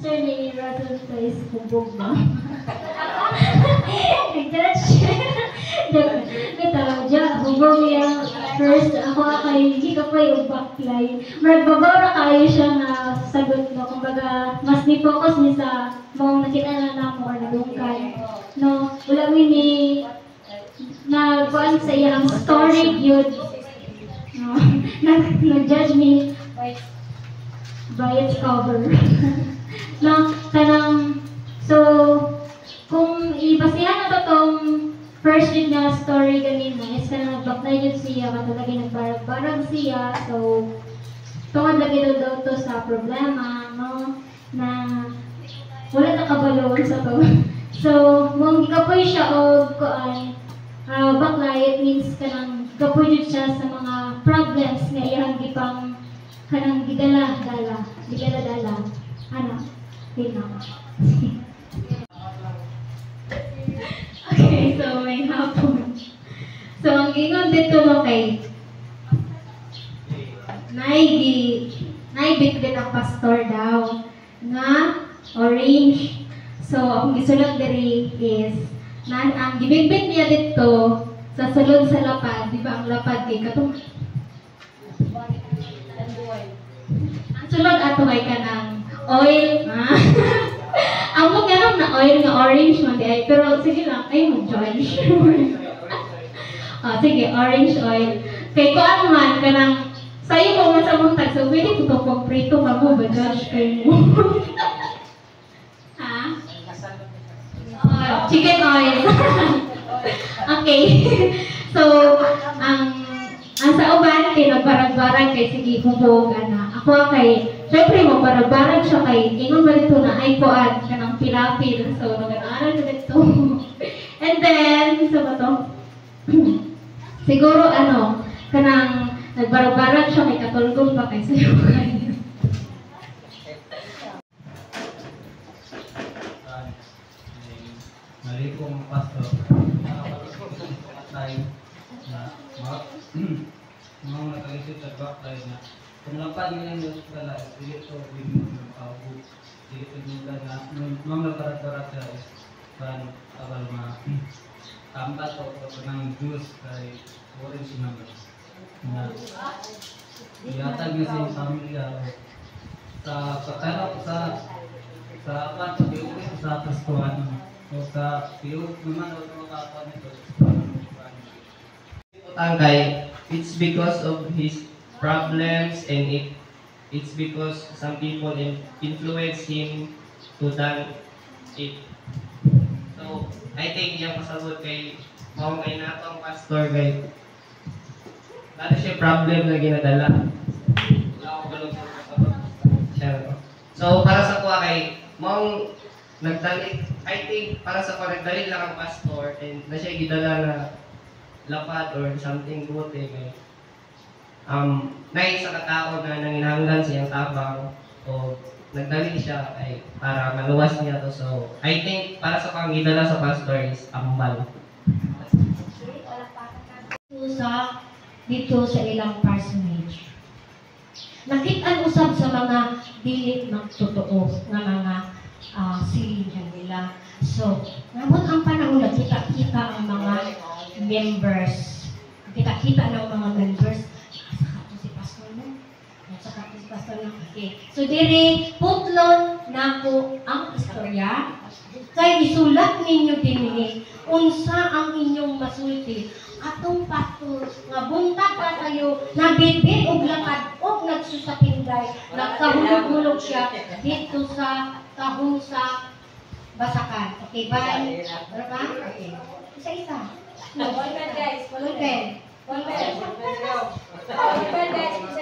Sir, ni Russell Place, hubog na. Nag-judge. Ito, hubog niya. First, ako kay hindi ka pa yung backline. Magbabara kayo siya na sagot no. Kumbaga, mas ni-focus niya sa mga nakita na namo or nalungkay. No, wala mo ni nagkuhan sa iyang story yun. No, nag-judge me by its cover. No, kanang, so, kung ibasihan na tong first yun na story ganina is kanang nagbaknay yun siya, katulagi nagbarag-barag siya, so, tungod lagi daw to sa problema, no, na wala na kabalo sa to. So, kung ikapoy siya o kuan, backlight means kanang kapoy siya sa mga problems nga iyang gipang kanang gidala-dala. Ano? Tingnan. Okay, so may hapon. So, ang ingon dito mo kay naibit din ang pastor daw nga orange. So, ang gisulat diri is ang gibigbit niya dito sa sulod sa lapad, di ba ang lapad kay katong ang sulod ato kay kanang oil, ha? Ang mo ganun na oil nga orange man di ay, pero sige lang, ay mag-judge. Sige, orange oil. Kay ko ano man, kanang sa'yo mo man sa muntag, so pwede ko pang prito ka mo, ba judge kayo mo? Ha? Chicken oil. Okay. So, ang sa uban, kay nagbarag-barag kay sige hubog, ana. Ako kay syempre, magbarag-barag siya kay ingon ba dito na ay kuan kanang pilapil. So, nag-aaral na dito. And then, so ba to? Siguro, kanang nagbarag-barag siya kay katulgong pa kay sayo kayo. Mali kong pastor. Mga nakalisip sa backline na kung lapad nila yung pala, dito yung pagkakabog, dito yung na mga nagkarat-karat siya is parang abal tampat o ng juice kay orange naman na iatag na sa pamilya sa katarap sa apat sa pastuhan o sa piyok naman o makakapan nito Tangkay, it's because of his problems and it's because some people influence him to done it. So, I think yung pasagot kay mao kay natong pastor kay dati siya problem na ginadala. So, para sa kuha kay mao nagdali, I think para sa kuha nagdali lang ang pastor and na siya gidala na lapad or something buti kay nais sa katao na nanginahanglan siyang tabang o nagdali siya ay para maluwas niya to. So I think para sa pangidala sa pastor is ambal. Dito sa ilang parsonage. Nakita usab sa mga dili magtotoo nga mga silingan nila. So, ngamot ang panahon na kita-kita ang mga members. Kita-kita ng mga members. Saka to si pastor mo. Saka to si pastor mo. Okay. So, diri, putlon na ko ang istorya. Kay isulat ninyo dinili unsa ang inyong masulti. Atong pastor nga buntag pa kayo nabitbit og lakad og nagsusapinday. Nagkahulog-hulog siya dito sa kahong sa basakan. Okay, bye. Ano ba? Okay. Isa-isa. No, one pen, guys. One pen. One pen. One pen, guys.